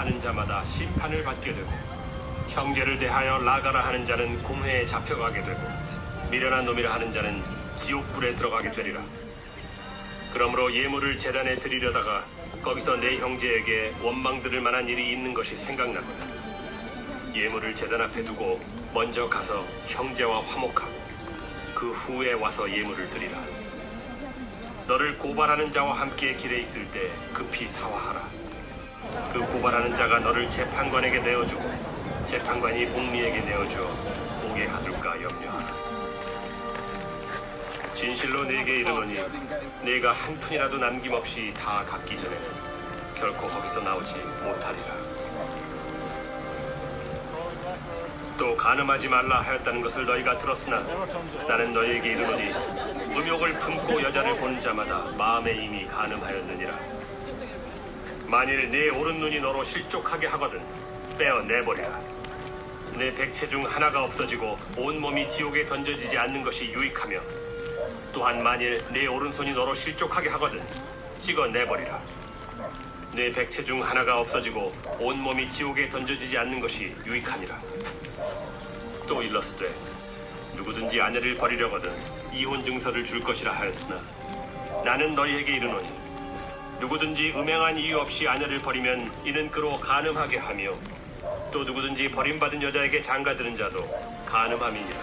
하는 자마다 심판을 받게 되고 형제를 대하여 나가라 하는 자는 공회에 잡혀가게 되고 미련한 놈이라 하는 자는 지옥불에 들어가게 되리라. 그러므로 예물을 제단에 드리려다가 거기서 내 형제에게 원망 들을 만한 일이 있는 것이 생각나거든. 예물을 제단 앞에 두고 먼저 가서 형제와 화목하고 그 후에 와서 예물을 드리라. 너를 고발하는 자와 함께 길에 있을 때 급히 사화하라. 그 고발하는 자가 너를 재판관에게 내어주고 재판관이 옥리에게 내어주어 옥에 가둘까 염려하라. 진실로 내게 이르노니 내가 한 푼이라도 남김없이 다 갚기 전에는 결코 거기서 나오지 못하리라. 또 간음하지 말라 하였다는 것을 너희가 들었으나 나는 너희에게 이르노니 음욕을 품고 여자를 보는 자마다 마음에 이미 간음하였느니라. 만일 네 오른 눈이 너로 실족하게 하거든 빼어내버리라. 내 백체 중 하나가 없어지고 온 몸이 지옥에 던져지지 않는 것이 유익하며 또한 만일 내 오른손이 너로 실족하게 하거든 찍어내버리라. 내 백체 중 하나가 없어지고 온 몸이 지옥에 던져지지 않는 것이 유익하니라. 또 일렀으되 누구든지 아내를 버리려거든 이혼 증서를 줄 것이라 하였으나 나는 너희에게 이르노니 누구든지 음행한 이유 없이 아내를 버리면 이는 그로 간음하게 하며 또 누구든지 버림받은 여자에게 장가드는 자도 간음함이니라.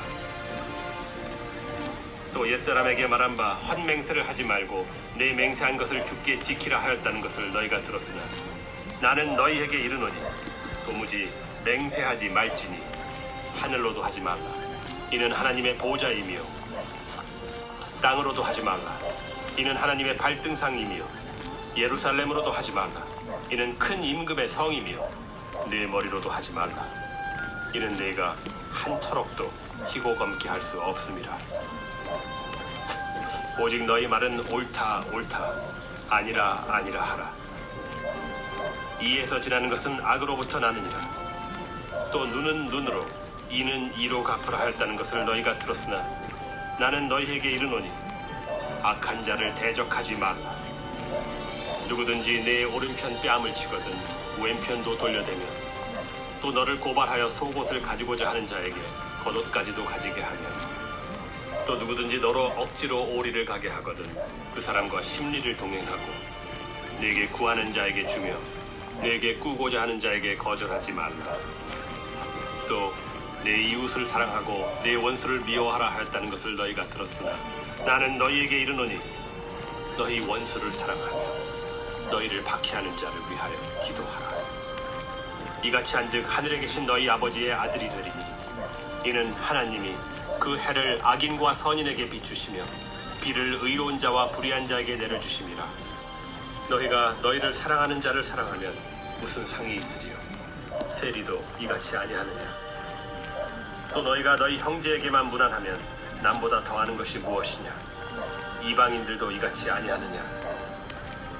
또 옛사람에게 말한 바 헛맹세를 하지 말고 내 맹세한 것을 주께 지키라 하였다는 것을 너희가 들었으나 나는 너희에게 이르노니 도무지 맹세하지 말지니 하늘로도 하지 말라. 이는 하나님의 보좌이며 땅으로도 하지 말라. 이는 하나님의 발등상이며 예루살렘으로도 하지 말라. 이는 큰 임금의 성이며 내 머리로도 하지 말라. 이는 내가 한 철억도 희고 검게 할 수 없음이라. 오직 너희 말은 옳다 옳다 아니라 아니라 하라. 이에서 지나는 것은 악으로부터 나느니라. 또 눈은 눈으로 이는 이로 갚으라 하였다는 것을 너희가 들었으나 나는 너희에게 이르노니 악한 자를 대적하지 말라. 누구든지 내 오른편 뺨을 치거든 왼편도 돌려대며 또 너를 고발하여 속옷을 가지고자 하는 자에게 겉옷까지도 가지게 하며 또 누구든지 너로 억지로 오리를 가게 하거든 그 사람과 심리를 동행하고 내게 구하는 자에게 주며 내게 꾸고자 하는 자에게 거절하지 말라. 또 내 이웃을 사랑하고 내 원수를 미워하라 하였다는 것을 너희가 들었으나 나는 너희에게 이르노니 너희 원수를 사랑하며 너희를 박해하는 자를 위하여 기도하라. 이같이 한즉 하늘에 계신 너희 아버지의 아들이 되리니 이는 하나님이 그 해를 악인과 선인에게 비추시며 비를 의로운 자와 불의한 자에게 내려주심이라. 너희가 너희를 사랑하는 자를 사랑하면 무슨 상이 있으리요? 세리도 이같이 아니하느냐? 또 너희가 너희 형제에게만 무난하면 남보다 더하는 것이 무엇이냐? 이방인들도 이같이 아니하느냐?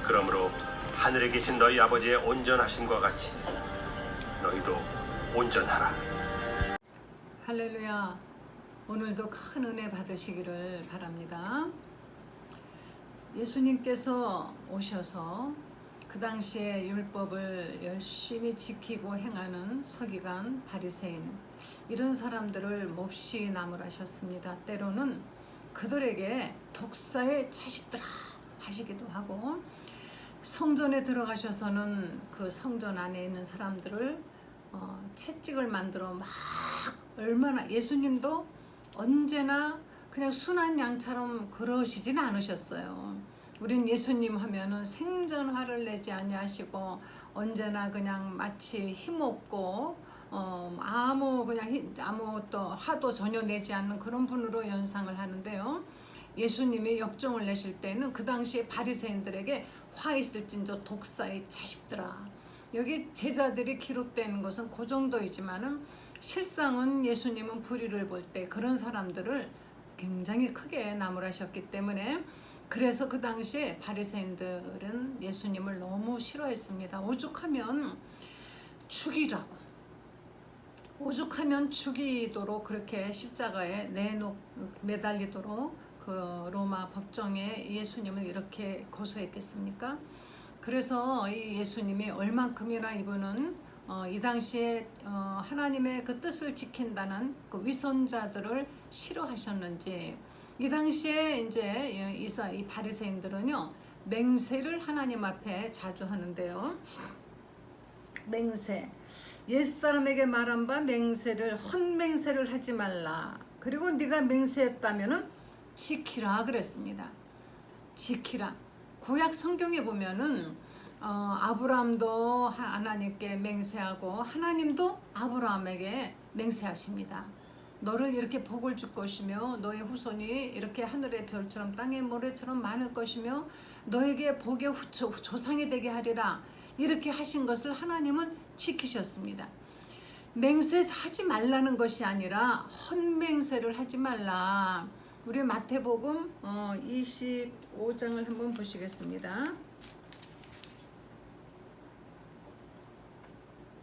그러므로 하늘에 계신 너희 아버지의 온전하심과 같이 너희도 온전하라. 할렐루야. 오늘도 큰 은혜 받으시기를 바랍니다. 예수님께서 오셔서 그 당시에 율법을 열심히 지키고 행하는 서기관, 바리새인 이런 사람들을 몹시 나무라셨습니다. 때로는 그들에게 독사의 자식들아 하시기도 하고 성전에 들어가셔서는 그 성전 안에 있는 사람들을 채찍을 만들어 막 얼마나 예수님도 언제나 그냥 순한 양처럼 그러시진 않으셨어요. 우린 예수님 하면은 생전 화를 내지 아니하시고 언제나 그냥 마치 힘없고 아무 또 화도 전혀 내지 않는 그런 분으로 연상을 하는데요. 예수님이 역정을 내실 때는 그 당시에 바리새인들에게 화 있을진저 독사의 자식들아. 여기 제자들이 기록되는 것은 그 정도이지만은 실상은 예수님은 불의를 볼 때 그런 사람들을 굉장히 크게 나무라셨기 때문에 그래서 그 당시에 바리새인들은 예수님을 너무 싫어했습니다. 오죽하면 죽이라고. 오죽하면 죽이도록 그렇게 십자가에 매달리도록 그 로마 법정에 예수님을 이렇게 고소했겠습니까? 그래서 이 예수님이 얼만큼이나 이분은 이 당시에 하나님의 그 뜻을 지킨다는 그 위선자들을 싫어하셨는지, 이 당시에 이제 이 바리새인들은요 맹세를 하나님 앞에 자주 하는데요. 맹세, 옛사람에게 말한 바 맹세를, 헛맹세를 하지 말라. 그리고 네가 맹세했다면은 지키라 그랬습니다. 지키라. 구약 성경에 보면은 아브라함도 하나님께 맹세하고 하나님도 아브라함에게 맹세하십니다. 너를 이렇게 복을 줄 것이며 너의 후손이 이렇게 하늘의 별처럼 땅의 모래처럼 많을 것이며 너에게 복의 조상이 되게 하리라. 이렇게 하신 것을 하나님은 지키셨습니다. 맹세하지 말라는 것이 아니라 헛맹세를 하지 말라. 우리 마태복음 25장을 한번 보시겠습니다.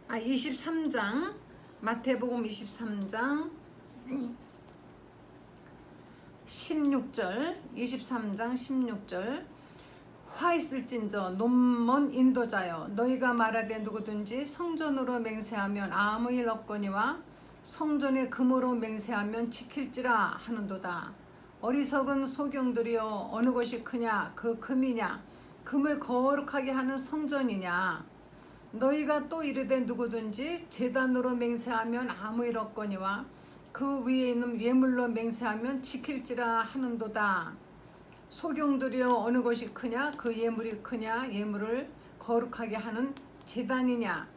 23장, 마태복음 23장 16절, 23장 16절. 화 있을진저 논먼 인도자여, 너희가 말하되 누구든지 성전으로 맹세하면 아무 일 없거니와 성전의 금으로 맹세하면 지킬지라 하는도다. 어리석은 소경들이여, 어느 것이 크냐? 그 금이냐? 금을 거룩하게 하는 성전이냐? 너희가 또 이르되 누구든지 제단으로 맹세하면 아무 일 없거니와 그 위에 있는 예물로 맹세하면 지킬지라 하는도다. 소경들이여, 어느 것이 크냐? 그 예물이 크냐? 예물을 거룩하게 하는 제단이냐?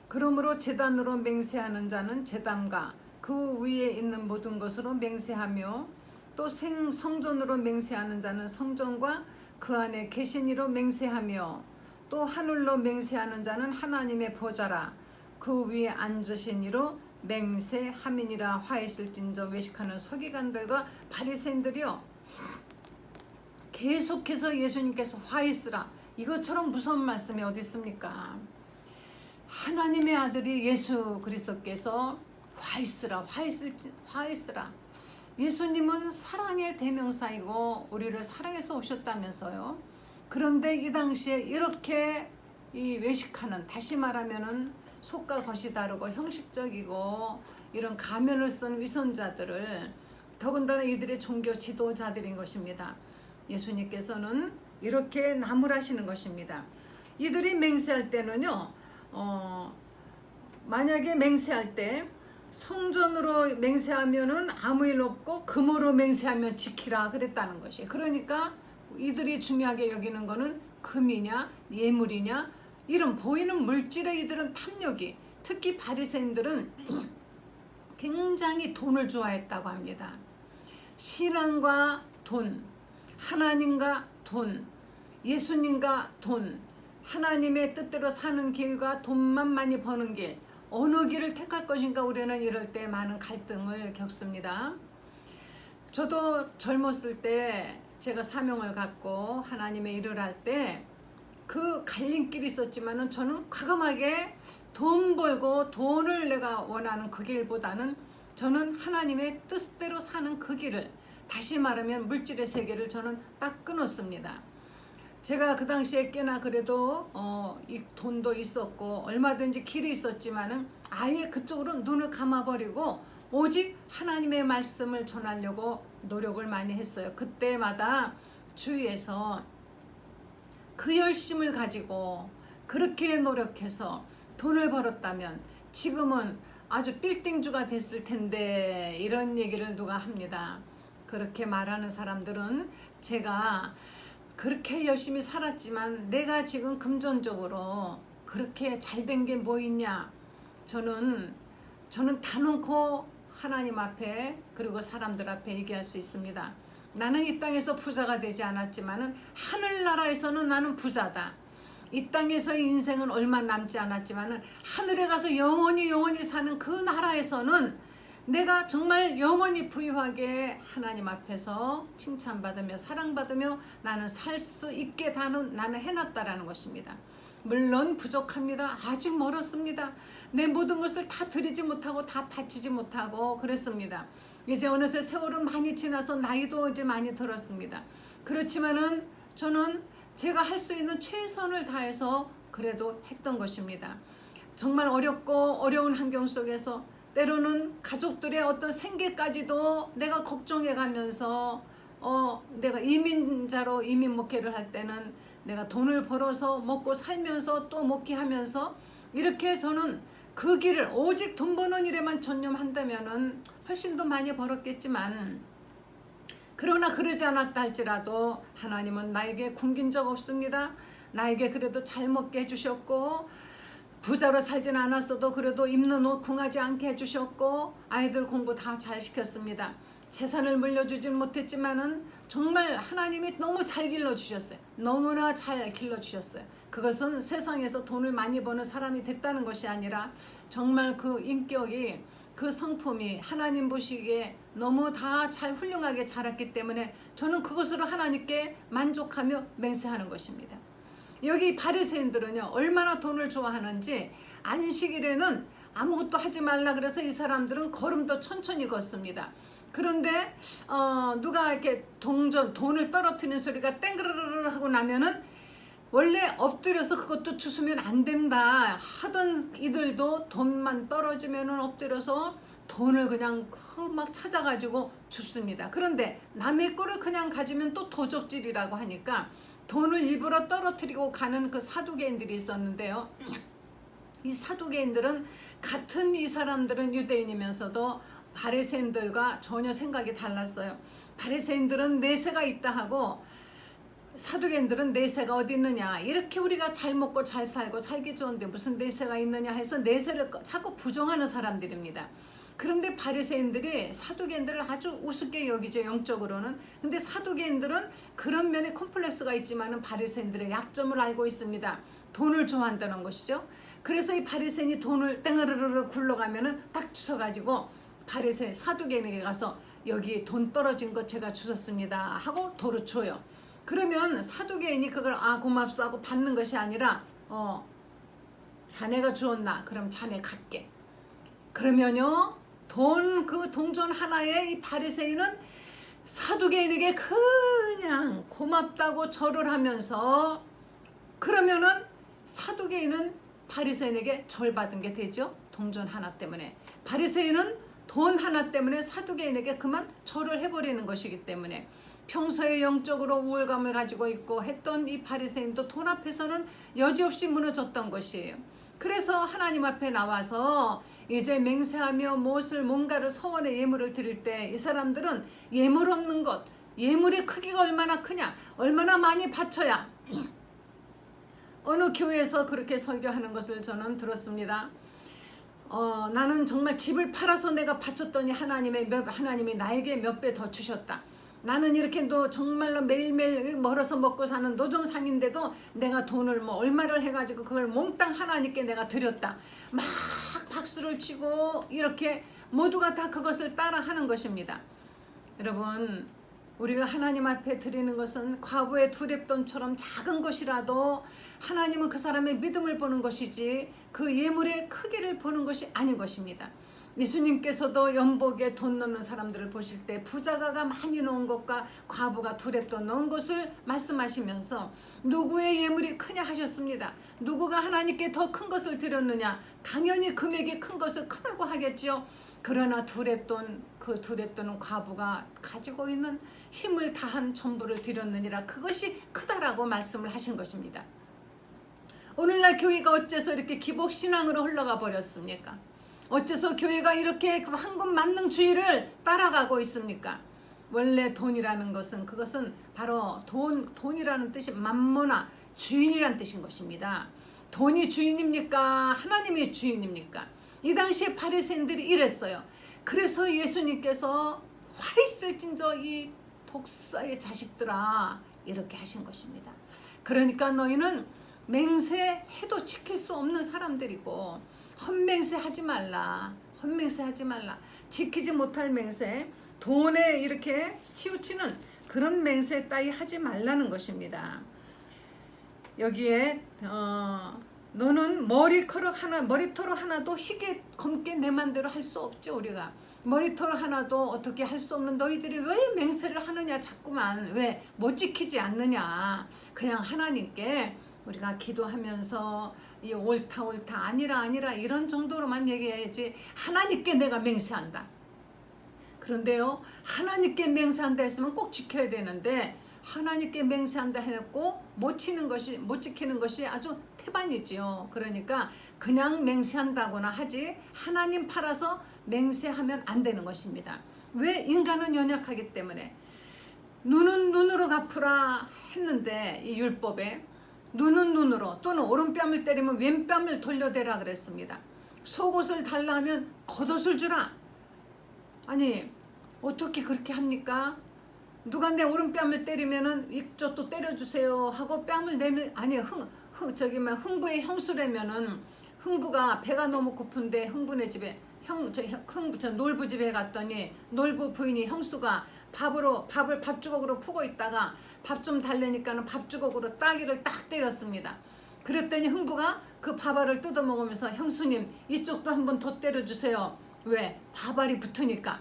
그러므로 제단으로 맹세하는 자는 제단과 그 위에 있는 모든 것으로 맹세하며 또 성전으로 맹세하는 자는 성전과 그 안에 계신 이로 맹세하며 또 하늘로 맹세하는 자는 하나님의 보좌라 그 위에 앉으신 이로 맹세함이니라. 화 있을진저 외식하는 서기관들과 바리새인들이여, 계속해서 예수님께서 화 있으라. 이것처럼 무서운 말씀이 어디 있습니까? 하나님의 아들이 예수 그리스도께서 화 있으라, 화 있으라. 예수님은 사랑의 대명사이고 우리를 사랑해서 오셨다면서요. 그런데 이 당시에 이렇게 이 외식하는, 다시 말하면은 속과 겉이 다르고 형식적이고 이런 가면을 쓴 위선자들을, 더군다나 이들의 종교 지도자들인 것입니다. 예수님께서는 이렇게 나무라시는 것입니다. 이들이 맹세할 때는요, 만약에 맹세할 때 성전으로 맹세하면은 아무 일 없고 금으로 맹세하면 지키라 그랬다는 것이. 그러니까 이들이 중요하게 여기는 거는 금이냐 예물이냐 이런 보이는 물질에 이들은 탐욕이, 특히 바리새인들은 굉장히 돈을 좋아했다고 합니다. 신앙과 돈, 하나님과 돈, 예수님과 돈, 하나님의 뜻대로 사는 길과 돈만 많이 버는 길, 어느 길을 택할 것인가. 우리는 이럴 때 많은 갈등을 겪습니다. 저도 젊었을 때 제가 사명을 갖고 하나님의 일을 할 때 그 갈림길이 있었지만은 저는 과감하게 돈 벌고 돈을 내가 원하는 그 길보다는 저는 하나님의 뜻대로 사는 그 길을, 다시 말하면 물질의 세계를 저는 딱 끊었습니다. 제가 그 당시에 꽤나 그래도 이 돈도 있었고 얼마든지 길이 있었지만은 아예 그쪽으로 눈을 감아버리고 오직 하나님의 말씀을 전하려고 노력을 많이 했어요. 그때마다 주위에서 그 열심을 가지고 그렇게 노력해서 돈을 벌었다면 지금은 아주 빌딩주가 됐을 텐데, 이런 얘기를 누가 합니다. 그렇게 말하는 사람들은 제가 그렇게 열심히 살았지만 내가 지금 금전적으로 그렇게 잘된 게 뭐 있냐. 저는 다놓고 하나님 앞에 그리고 사람들 앞에 얘기할 수 있습니다. 나는 이 땅에서 부자가 되지 않았지만은 하늘나라에서는 나는 부자다. 이 땅에서의 인생은 얼마 남지 않았지만은 하늘에 가서 영원히 사는 그 나라에서는 내가 정말 영원히 부유하게 하나님 앞에서 칭찬받으며 사랑받으며 나는 살 수 있게 나는 해놨다라는 것입니다. 물론 부족합니다. 아직 멀었습니다. 내 모든 것을 다 드리지 못하고 다 바치지 못하고 그랬습니다. 이제 어느새 세월은 많이 지나서 나이도 이제 많이 들었습니다. 그렇지만은 저는 제가 할 수 있는 최선을 다해서 그래도 했던 것입니다. 정말 어렵고 어려운 환경 속에서 때로는 가족들의 어떤 생계까지도 내가 걱정해 가면서 내가 이민자로 이민 목회를 할 때는 내가 돈을 벌어서 먹고 살면서 또 목회하면서 이렇게 저는 그 길을 오직 돈 버는 일에만 전념한다면은 훨씬 더 많이 벌었겠지만, 그러나 그러지 않았다 할지라도 하나님은 나에게 굶긴 적 없습니다. 나에게 그래도 잘 먹게 해주셨고, 부자로 살진 않았어도 그래도 입는 옷 궁하지 않게 해주셨고, 아이들 공부 다 잘 시켰습니다. 재산을 물려주진 못했지만은 정말 하나님이 너무 잘 길러주셨어요. 너무나 잘 길러주셨어요. 그것은 세상에서 돈을 많이 버는 사람이 됐다는 것이 아니라 정말 그 인격이, 그 성품이 하나님 보시기에 너무 다 잘 훌륭하게 자랐기 때문에 저는 그것으로 하나님께 만족하며 맹세하는 것입니다. 여기 바리새인들은요, 얼마나 돈을 좋아하는지 안식일에는 아무것도 하지 말라 그래서 이 사람들은 걸음도 천천히 걷습니다. 그런데 누가 이렇게 돈을 떨어뜨리는 소리가 땡그르르 하고 나면은 원래 엎드려서 그것도 주스면 안 된다 하던 이들도 돈만 떨어지면은 엎드려서 돈을 그냥 막 찾아가지고 줍습니다. 그런데 남의 거를 그냥 가지면 또 도적질이라고 하니까 돈을 일부러 떨어뜨리고 가는 그 사두개인들이 있었는데요. 이 사두개인들은 같은 이 사람들은 유대인이면서도 바리새인들과 전혀 생각이 달랐어요. 바리새인들은 내세가 있다 하고 사두개인들은 내세가 어디 있느냐, 이렇게 우리가 잘 먹고 잘 살고 살기 좋은데 무슨 내세가 있느냐 해서 내세를 자꾸 부정하는 사람들입니다. 그런데 바리새인들이 사두개인들을 아주 우습게 여기죠, 영적으로는. 근데 사두개인들은 그런 면에 콤플렉스가 있지만은 바리새인들의 약점을 알고 있습니다. 돈을 좋아한다는 것이죠. 그래서 이 바리새인이 돈을 땡으르르 굴러가면은 딱 주워가지고 바리새인 사두개인에게 가서 여기 돈 떨어진 거 제가 주셨습니다 하고 도로 줘요. 그러면 사두개인이 그걸 고맙소 하고 받는 것이 아니라 자네가 주었나? 그럼 자네 갖게. 그러면요, 그 동전 하나에 이 바리새인은 사두개인에게 그냥 고맙다고 절을 하면서, 그러면은 사두개인은 바리새인에게 절받은 게 되죠. 동전 하나 때문에. 바리새인은 돈 하나 때문에 사두개인에게 그만 절을 해버리는 것이기 때문에 평소에 영적으로 우울감을 가지고 있고 했던 이 바리새인도 돈 앞에서는 여지없이 무너졌던 것이에요. 그래서 하나님 앞에 나와서 이제 맹세하며 뭔가를 서원의 예물을 드릴 때 이 사람들은 예물 없는 것, 예물의 크기가 얼마나 크냐, 얼마나 많이 바쳐야 어느 교회에서 그렇게 설교하는 것을 저는 들었습니다. 나는 정말 집을 팔아서 내가 바쳤더니 하나님이 나에게 몇 배 더 주셨다. 나는 이렇게 정말로 매일매일 멀어서 먹고 사는 노점상인데도 내가 돈을 얼마를 해가지고 그걸 몽땅 하나님께 내가 드렸다. 막 박수를 치고 이렇게 모두가 다 그것을 따라 하는 것입니다. 여러분, 우리가 하나님 앞에 드리는 것은 과부의 두렙돈처럼 작은 것이라도 하나님은 그 사람의 믿음을 보는 것이지 그 예물의 크기를 보는 것이 아닌 것입니다. 예수님께서도 연복에 돈 넣는 사람들을 보실 때 부자가가 많이 넣은 것과 과부가 두렙돈 넣은 것을 말씀하시면서 누구의 예물이 크냐 하셨습니다. 누구가 하나님께 더 큰 것을 드렸느냐? 당연히 금액이 큰 것을 크다고 하겠지요. 그러나 그 두렙돈은 과부가 가지고 있는 힘을 다한 전부를 드렸느니라, 그것이 크다라고 말씀을 하신 것입니다. 오늘날 교회가 어째서 이렇게 기복신앙으로 흘러가 버렸습니까? 어째서 교회가 이렇게 황금만능주의를 따라가고 있습니까? 원래 돈이라는 것은, 그것은 바로 돈이라는 뜻이 맘모나, 주인이란 뜻인 것입니다. 돈이 주인입니까? 하나님이 주인입니까? 이 당시에 바리새인들이 이랬어요. 그래서 예수님께서 화 있을진저 이 독사의 자식들아, 이렇게 하신 것입니다. 그러니까 너희는 맹세해도 지킬 수 없는 사람들이고 헛맹세하지 말라. 지키지 못할 맹세, 돈에 이렇게 치우치는 그런 맹세 따위 하지 말라는 것입니다. 여기에 너는 머리털 하나도 희게 검게 내 맘대로 할 수 없죠. 우리가 머리털 하나도 어떻게 할 수 없는 너희들이 왜 맹세를 하느냐, 자꾸만 왜 못 지키지 않느냐. 그냥 하나님께 우리가 기도하면서 이 옳다 아니라 이런 정도로만 얘기해야지, 하나님께 내가 맹세한다. 그런데요, 하나님께 맹세한다 했으면 꼭 지켜야 되는데, 하나님께 맹세한다 해놓고 못 지키는 것이 아주 태반이지요. 그러니까 그냥 맹세한다거나 하지, 하나님 팔아서 맹세하면 안 되는 것입니다. 왜? 인간은 연약하기 때문에. 눈은 눈으로 갚으라 했는데, 이 율법에 눈은 눈으로, 또는 오른뺨을 때리면 왼뺨을 돌려대라 그랬습니다. 속옷을 달라 하면 겉옷을 주라. 아니, 어떻게 그렇게 합니까? 누가 내 오른뺨을 때리면은 이쪽도 때려주세요 하고 뺨을 내밀, 아니, 흥부의 형수라면은, 흥부가 배가 너무 고픈데 흥부네 집에, 저 놀부 집에 갔더니 놀부 부인이, 형수가 밥을 밥주걱으로 푸고 있다가 밥 좀 달래니까는 밥주걱으로 따귀를 딱 때렸습니다. 그랬더니 흥부가 그 밥알을 뜯어 먹으면서, 형수님 이쪽도 한번 더 때려주세요. 왜? 밥알이 붙으니까.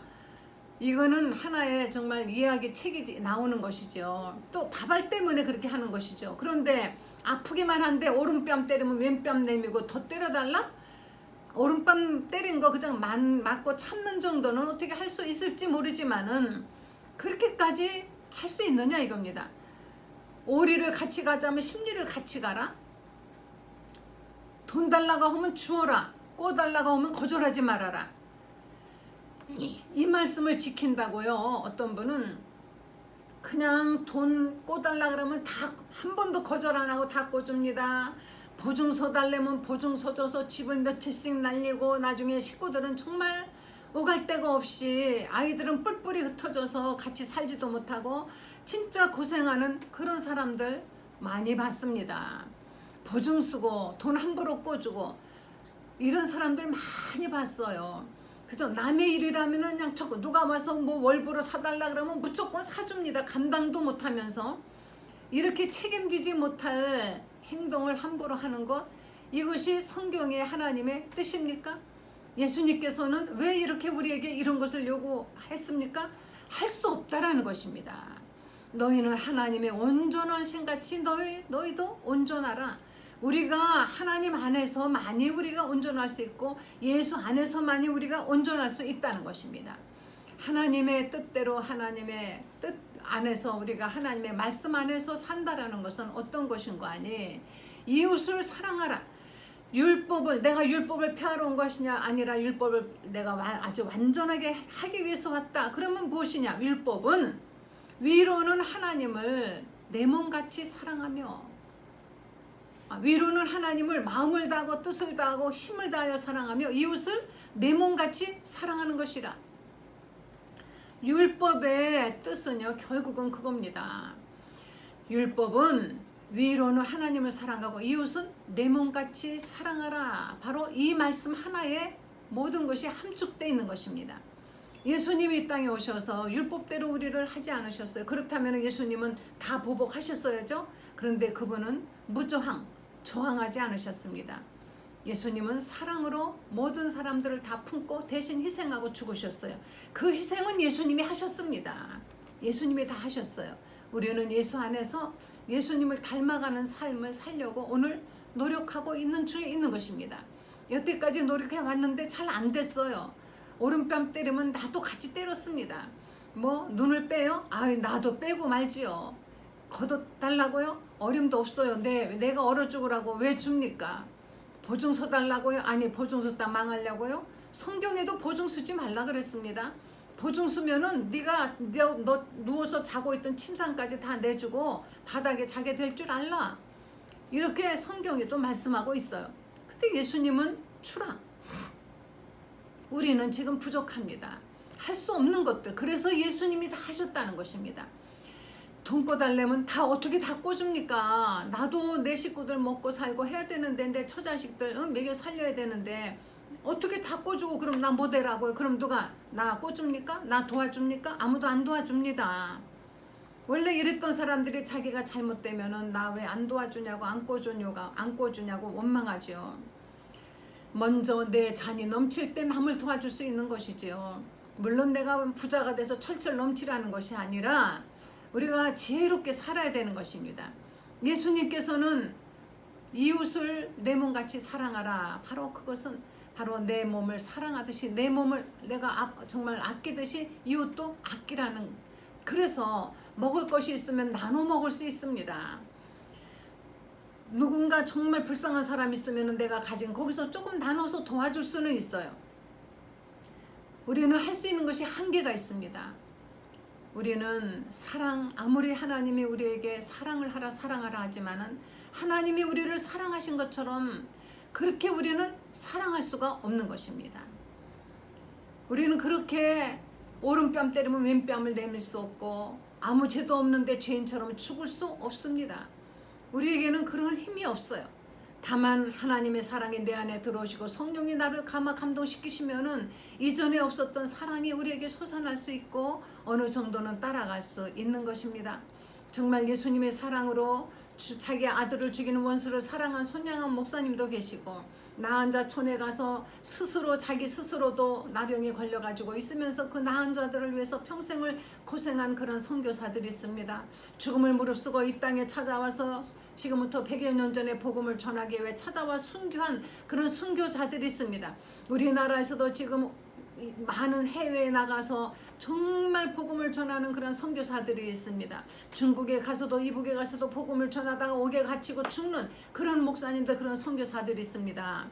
이거는 하나의 정말 이야기 책이 나오는 것이죠. 또 밥알 때문에 그렇게 하는 것이죠. 그런데 아프기만 한데 오른뺨 때리면 왼뺨 내밀고 더 때려달라? 오른뺨 때린 거 그냥 맞고 참는 정도는 어떻게 할 수 있을지 모르지만은, 그렇게까지 할 수 있느냐 이겁니다. 오리를 같이 가자면 십리를 같이 가라. 돈 달라고 하면 주어라. 꼬 달라고 하면 거절하지 말아라. 이 말씀을 지킨다고요. 어떤 분은 그냥 돈 꼬달라 그러면 다 한 번도 거절 안 하고 다 꼬줍니다. 보증서 달래면 보증서 줘서 집을 몇 채씩 날리고, 나중에 식구들은 정말 오갈 데가 없이, 아이들은 뿔뿔이 흩어져서 같이 살지도 못하고 진짜 고생하는 그런 사람들 많이 봤습니다. 보증 쓰고 돈 함부로 꿔주고 이런 사람들 많이 봤어요. 그죠? 남의 일이라면은 그냥 누가 와서 뭐 월부로 사달라 그러면 무조건 사줍니다. 감당도 못하면서. 이렇게 책임지지 못할 행동을 함부로 하는 것, 이것이 성경의 하나님의 뜻입니까? 예수님께서는 왜 이렇게 우리에게 이런 것을 요구했습니까? 할 수 없다라는 것입니다. 너희는 하나님의 온전한 신같이 너희도 온전하라. 우리가 하나님 안에서만이 우리가 온전할 수 있고, 예수 안에서만이 우리가 온전할 수 있다는 것입니다. 하나님의 뜻대로, 하나님의 뜻 안에서, 우리가 하나님의 말씀 안에서 산다라는 것은 어떤 것인가 하니, 이웃을 사랑하라. 내가 율법을 폐하러 온 것이냐? 아니라 율법을 내가 아주 완전하게 하기 위해서 왔다. 그러면 무엇이냐? 율법은 위로는 하나님을 내 몸같이 사랑하며, 위로는 하나님을 마음을 다하고 뜻을 다하고 힘을 다하여 사랑하며, 이웃을 내 몸같이 사랑하는 것이라. 율법의 뜻은요, 결국은 그겁니다. 율법은 위로는 하나님을 사랑하고 이웃은 내 몸같이 사랑하라. 바로 이 말씀 하나에 모든 것이 함축되어 있는 것입니다. 예수님이 이 땅에 오셔서 율법대로 우리를 하지 않으셨어요. 그렇다면 예수님은 다 보복하셨어야죠. 그런데 그분은 저항하지 않으셨습니다. 예수님은 사랑으로 모든 사람들을 다 품고 대신 희생하고 죽으셨어요. 그 희생은 예수님이 하셨습니다. 예수님이 다 하셨어요. 우리는 예수 안에서 예수님을 닮아가는 삶을 살려고 오늘 노력하고 있는 중에 있는 것입니다. 여태까지 노력해 왔는데 잘 안 됐어요. 오른뺨 때리면 나도 같이 때렸습니다. 뭐 눈을 빼요? 나도 빼고 말지요. 겉옷 달라고요? 어림도 없어요. 내가 얼어 죽으라고 왜 줍니까? 보증서 달라고요? 아니, 보증서 따 망하려고요? 성경에도 보증 쓰지 말라 그랬습니다. 보증 쓰면은 너 누워서 자고 있던 침상까지 다 내주고 바닥에 자게 될 줄 알라. 이렇게 성경에도 말씀하고 있어요. 근데 예수님은 주라. 우리는 지금 부족합니다. 할 수 없는 것들. 그래서 예수님이 다 하셨다는 것입니다. 돈 꿔달래면 다 어떻게 다 꿔줍니까? 나도 내 식구들 먹고 살고 해야 되는데, 내 처자식들 먹여 살려야 되는데 어떻게 다 꿔주고 그럼 나 못해라고요? 그럼 누가 나 꿔줍니까? 나 도와줍니까? 아무도 안 도와줍니다. 원래 이랬던 사람들이 자기가 잘못되면은 나 왜 안 도와주냐고, 안 꿔주냐고 원망하죠. 먼저 내 잔이 넘칠 때 남을 도와줄 수 있는 것이지요. 물론 내가 부자가 돼서 철철 넘치라는 것이 아니라 우리가 지혜롭게 살아야 되는 것입니다. 예수님께서는 이웃을 내 몸같이 사랑하라. 바로 그것은 바로 내 몸을 사랑하듯이 내 몸을 내가 정말 아끼듯이 이웃도 아끼라는. 그래서 먹을 것이 있으면 나눠 먹을 수 있습니다. 누군가 정말 불쌍한 사람 있으면 내가 가진 거기서 조금 나눠서 도와줄 수는 있어요. 우리는 할 수 있는 것이 한계가 있습니다. 우리는 아무리 하나님이 우리에게 사랑을 하라 사랑하라 하지만은 하나님이 우리를 사랑하신 것처럼 그렇게 우리는 사랑할 수가 없는 것입니다. 우리는 그렇게 오른뺨 때리면 왼뺨을 내밀 수 없고 아무 죄도 없는데 죄인처럼 죽을 수 없습니다. 우리에게는 그런 힘이 없어요. 다만 하나님의 사랑이 내 안에 들어오시고 성령이 나를 감동시키시면은 이전에 없었던 사랑이 우리에게 솟아날 수 있고 어느 정도는 따라갈 수 있는 것입니다. 정말 예수님의 사랑으로 자기 아들을 죽이는 원수를 사랑한 손양한 목사님도 계시고 나은 자 촌에 가서 자기 스스로도 나병에 걸려가지고 있으면서 그 나은 자들을 위해서 평생을 고생한 그런 선교사들이 있습니다. 죽음을 무릅쓰고 이 땅에 찾아와서 지금부터 100여 년 전에 복음을 전하기 위해 찾아와 순교한 그런 순교자들이 있습니다. 우리나라에서도 지금 많은 해외에 나가서 정말 복음을 전하는 그런 선교사들이 있습니다. 중국에 가서도 이북에 가서도 복음을 전하다가 옥에 갇히고 죽는 그런 목사님들 그런 선교사들이 있습니다.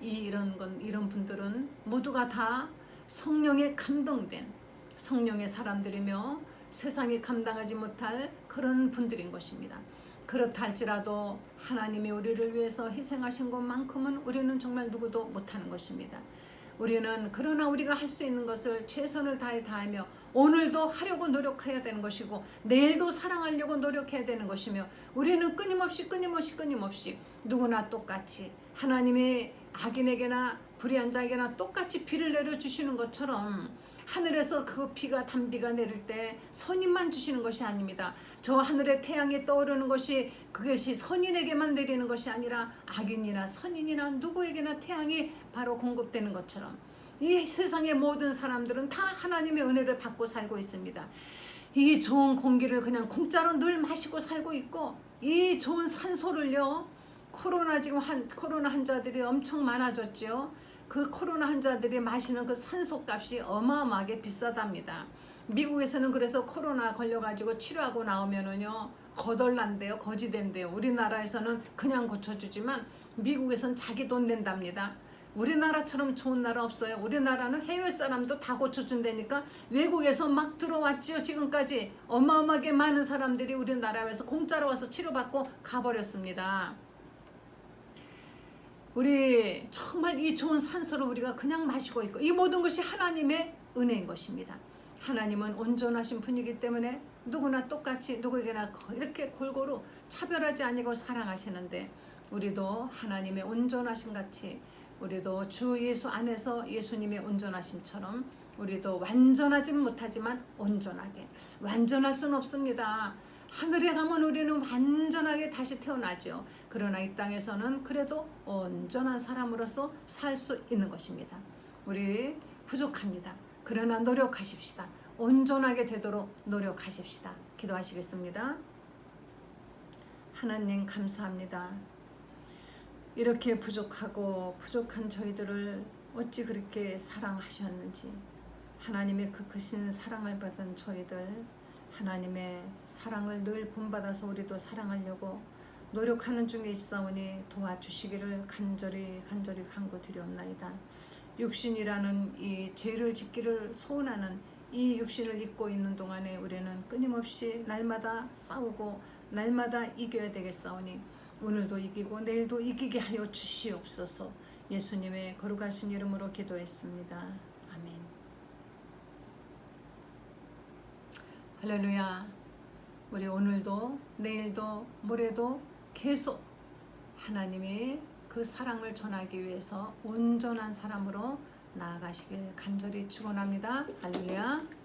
이런 분들은 모두가 다 성령에 감동된 성령의 사람들이며 세상이 감당하지 못할 그런 분들인 것입니다. 그렇다 할지라도 하나님이 우리를 위해서 희생하신 것만큼은 우리는 정말 누구도 못하는 것입니다. 그러나 우리가 할 수 있는 것을 최선을 다하며 오늘도 하려고 노력해야 되는 것이고 내일도 사랑하려고 노력해야 되는 것이며 우리는 끊임없이 누구나 똑같이 하나님이 악인에게나 불의한 자에게나 똑같이 비를 내려주시는 것처럼 하늘에서 그 비가 단비가 내릴 때 선인만 주시는 것이 아닙니다. 저 하늘에 태양이 떠오르는 그것이 선인에게만 내리는 것이 아니라 악인이나 선인이나 누구에게나 태양이 바로 공급되는 것처럼 이 세상의 모든 사람들은 다 하나님의 은혜를 받고 살고 있습니다. 이 좋은 공기를 그냥 공짜로 늘 마시고 살고 있고 이 좋은 산소를요 코로나 환자들이 엄청 많아졌죠. 그 코로나 환자들이 마시는 그 산소값이 어마어마하게 비싸답니다. 미국에서는 그래서 코로나 걸려가지고 치료하고 나오면은요 거덜난대요, 거지된대요. 우리나라에서는 그냥 고쳐주지만 미국에서는 자기 돈 낸답니다. 우리나라처럼 좋은 나라 없어요. 우리나라는 해외 사람도 다 고쳐준다니까 외국에서 막 들어왔지요. 지금까지 어마어마하게 많은 사람들이 우리나라에서 공짜로 와서 치료받고 가버렸습니다. 우리 정말 이 좋은 산소를 우리가 그냥 마시고 있고 이 모든 것이 하나님의 은혜인 것입니다. 하나님은 온전하신 분이기 때문에 누구나 똑같이 누구에게나 이렇게 골고루 차별하지 아니고 사랑하시는데 우리도 하나님의 온전하심 같이 우리도 주 예수 안에서 예수님의 온전하심처럼 우리도 완전하지는 못하지만 온전하게 완전할 수는 없습니다. 하늘에 가면 우리는 완전하게 다시 태어나죠. 그러나 이 땅에서는 그래도 온전한 사람으로서 살 수 있는 것입니다. 우리 부족합니다. 그러나 노력하십시다. 온전하게 되도록 노력하십시다. 기도하시겠습니다. 하나님 감사합니다. 이렇게 부족한 저희들을 어찌 그렇게 사랑하셨는지 하나님의 그 크신 사랑을 받은 저희들 하나님의 사랑을 늘 본받아서 우리도 사랑하려고 노력하는 중에 있사오니 도와주시기를 간절히 간구드리옵나이다. 육신이라는 이 죄를 짓기를 소원하는 이 육신을 입고 있는 동안에 우리는 끊임없이 날마다 싸우고 날마다 이겨야 되겠사오니 오늘도 이기고 내일도 이기게 하여 주시옵소서. 예수님의 거룩하신 이름으로 기도했습니다. 아멘. 할렐루야. 우리 오늘도 내일도 모레도 계속 하나님의 그 사랑을 전하기 위해서 온전한 사람으로 나아가시길 간절히 축원합니다. 할렐루야.